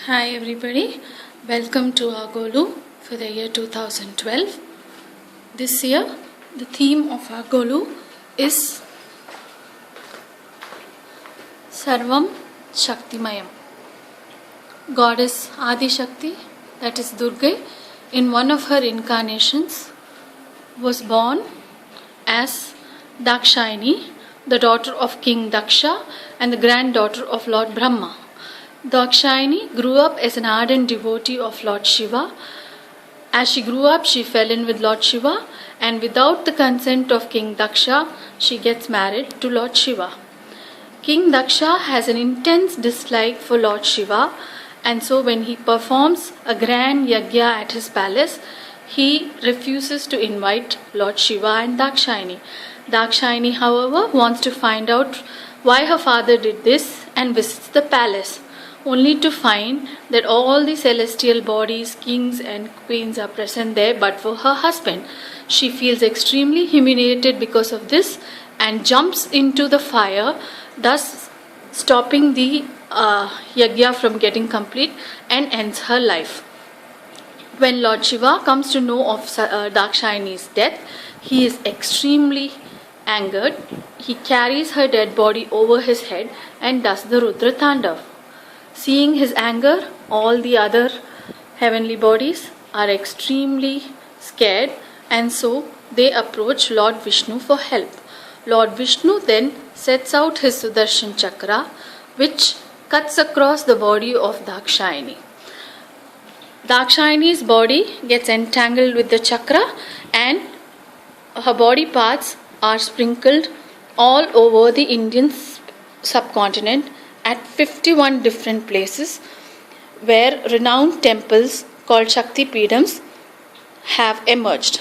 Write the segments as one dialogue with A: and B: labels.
A: Hi everybody, welcome to our Golu for the year 2012. This year, the theme of our Golu is Sarvam Shaktimayam. Goddess Adi Shakti, that is Durga, in one of her incarnations was born as Dakshayani, the daughter of King Daksha and the granddaughter of Lord Brahma. Dakshayani grew up as an ardent devotee of Lord Shiva. As she grew up, she fell in with Lord Shiva, and without the consent of King Daksha, she gets married to Lord Shiva. King Daksha has an intense dislike for Lord Shiva, and so when he performs a grand yajna at his palace, he refuses to invite Lord Shiva and Dakshayani. Dakshayani, however, wants to find out why her father did this and visits the palace, only to find that all the celestial bodies, kings and queens are present there but for her husband. She feels extremely humiliated because of this and jumps into the fire, thus stopping the yajna from getting complete and ends her life. When Lord Shiva comes to know of Dakshayani's death, he is extremely angered. He carries her dead body over his head and does the Rudra Tandav. Seeing his anger, all the other heavenly bodies are extremely scared, and so they approach Lord Vishnu for help. Lord Vishnu then sets out his Sudarshan Chakra, which cuts across the body of Dakshayani. Dakshayani's body gets entangled with the chakra and her body parts are sprinkled all over the Indian subcontinent at 51 different places where renowned temples called Shakti Peedams have emerged.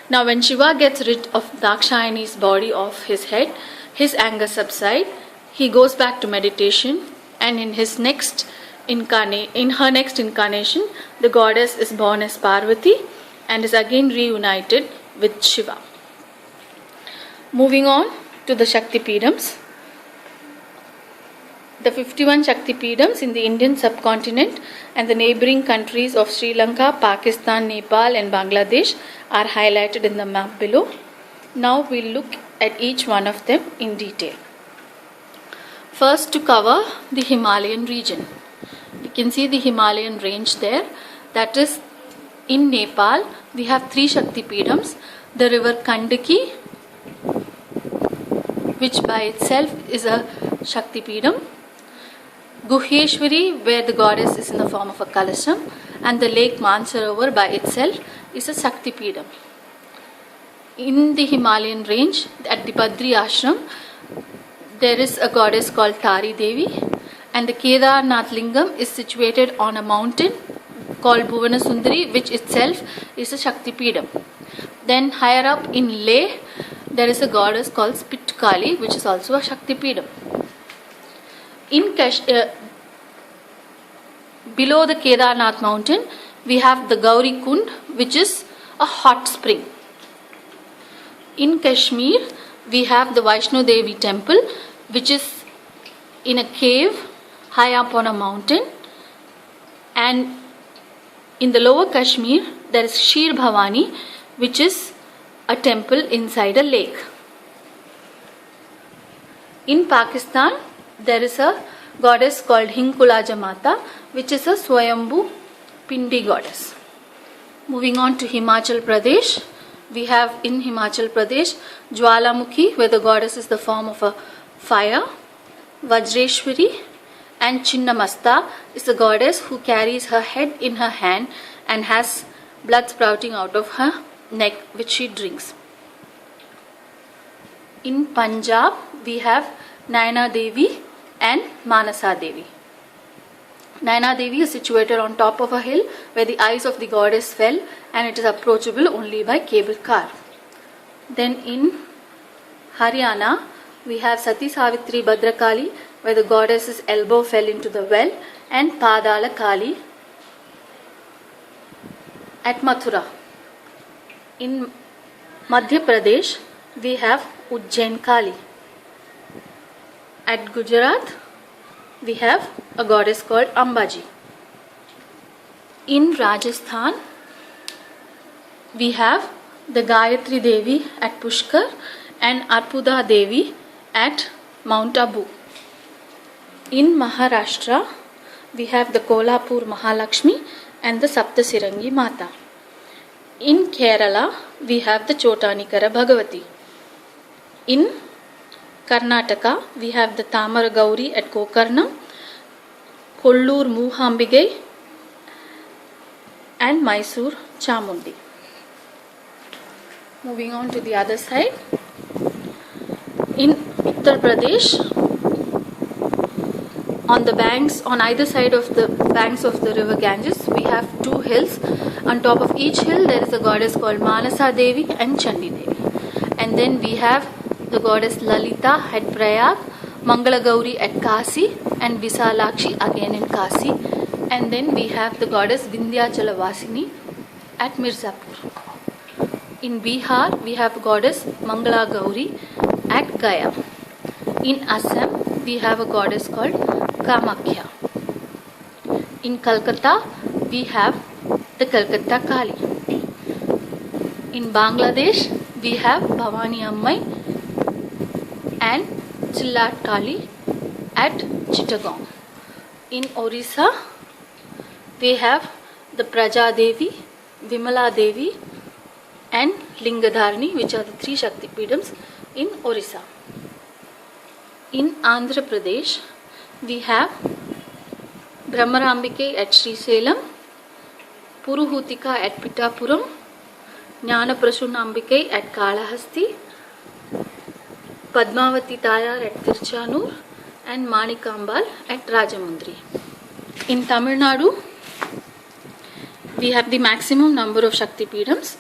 A: Now when Shiva gets rid of Dakshayani's body off his head, his anger subsides, he goes back to meditation, and in her next incarnation, the goddess is born as Parvati and is again reunited with Shiva. Moving on to the Shakti Peedams. The 51 Shakti Peedams in the Indian subcontinent and the neighbouring countries of Sri Lanka, Pakistan, Nepal and Bangladesh are highlighted in the map below. Now we'll look at each one of them in detail. First, to cover the Himalayan region. You can see the Himalayan range there. That is, in Nepal, we have 3 Shakti Peedams. The river Kandaki, which by itself is a Shakti Peedam. Guhyeshwari, where the goddess is in the form of a Kalasham, and the lake Mansarovar by itself is a Shakti Peedam. In the Himalayan range, at the Badri Ashram, there is a goddess called Tari Devi, and the Kedarnath Lingam is situated on a mountain called Bhuvana Sundari, which itself is a Shakti Peedam. Then higher up in Leh, there is a goddess called Spitkali, which is also a Shakti Peedam. Below the Kedarnath mountain, we have the Gauri Kund, which is a hot spring. In Kashmir, we have the Vaishno Devi temple, which is in a cave high up on a mountain. And in the lower Kashmir, there is Shir Bhavani, which is a temple inside a lake. In Pakistan, there is a goddess called Hinkulaja Mata, which is a Swayambhu Pindi goddess. Moving on to Himachal Pradesh, we have in Himachal Pradesh Jwalamukhi, where the goddess is the form of a fire. Vajreshwari, and Chinnamasta is the goddess who carries her head in her hand and has blood sprouting out of her neck, which she drinks. In Punjab, we have Naina Devi and Manasa Devi. Naina Devi is situated on top of a hill where the eyes of the goddess fell, and it is approachable only by cable car. Then in Haryana, we have Sati Savitri Bhadrakali, where the goddess's elbow fell into the well, and Padala Kali at Mathura. In Madhya Pradesh, we have Ujjain Kali. At Gujarat, we have a goddess called Ambaji. In Rajasthan, we have the Gayatri Devi at Pushkar and Arpuda Devi at Mount Abu. In Maharashtra, we have the Kolhapur Mahalakshmi and the Saptasirangi Mata. In Kerala, we have the Chotanikara Bhagavati. In Karnataka, we have the Tamara Gauri at Gokarnam, Kollur Moohambigai and Mysore Chamundi. Moving on to the other side. In Uttar Pradesh, on either side of the banks of the river Ganges, we have two hills. On top of each hill, there is a goddess called Manasa Devi and Chandi Devi. And then we have the goddess Lalita at Prayag, Mangala Gauri at Kasi, and Visalakshi again in Kasi. And then we have the goddess Vindhyachala Vasini at Mirzapur. In Bihar, we have goddess Mangala Gauri at Gaya. In Assam, we have a goddess called Kamakhya. In Calcutta, we have the Calcutta Kali. In Bangladesh, we have Bhavani Ammai and Chillat Kali at Chittagong. In Orissa, we have the Praja Devi, Vimala Devi and Lingadharani, which are the three Shakti Pidams in Orissa. In Andhra Pradesh, we have Brahmarambike at Srisalem, Puruhutika at Pittapuram, Jnanaprasunambike at Kalahasti, Padmavati Tayar at Tirchanur and Manikambal at Rajamundri. In Tamil Nadu, we have the maximum number of Shakti Pidams.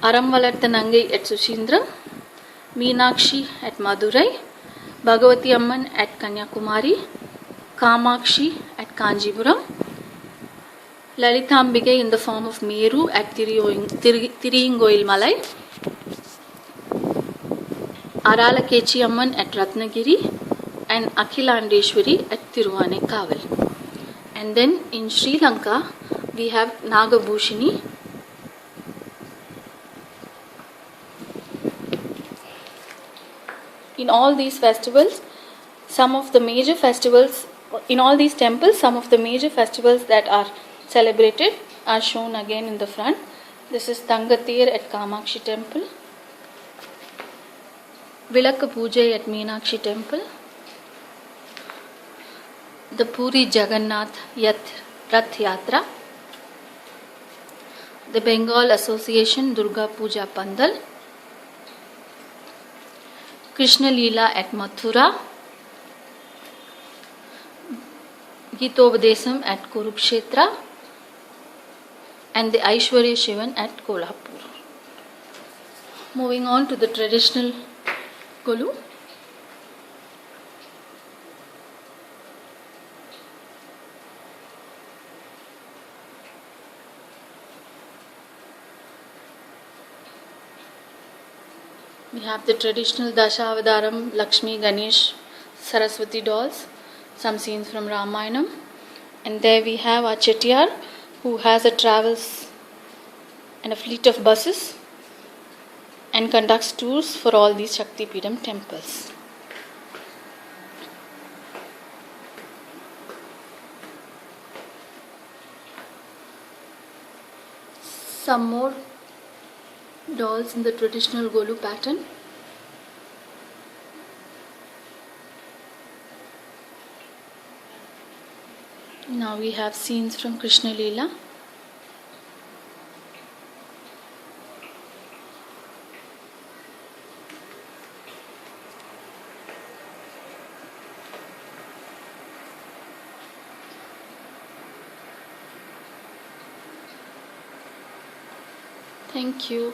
A: Aramvalarthanangai at Sushindram, Meenakshi at Madurai, Bhagavati Amman at Kanyakumari, Kamakshi at Kanjipuram, Lalitambigai in the form of Meru at Tiriyingoil Malai, Aralakechi Amman at Ratnagiri and Akhilandeshwari at Tiruvanekaval. And then in Sri Lanka, we have Nagabhushini. In all these festivals, in all these temples, some of the major festivals that are celebrated are shown again in the front. This is Tangatir at Kamakshi temple, Vilakka Pujai at Meenakshi temple, the Puri Jagannath Rath Yatra, the Bengal Association Durga Puja Pandal, Krishna Leela at Mathura, Gitobadesam at Kurukshetra, and the Aishwarya Shivan at Kolhapur. Moving on to the traditional Golu. We have the traditional Dashavadaram, Lakshmi, Ganesh, Saraswati dolls, some scenes from Ramayanam. And there we have our Chettiar, who has a travels and a fleet of buses and conducts tours for all these Shakti Pidam temples. Some more dolls in the traditional Golu pattern. Now we have scenes from Krishna Leela. Thank you.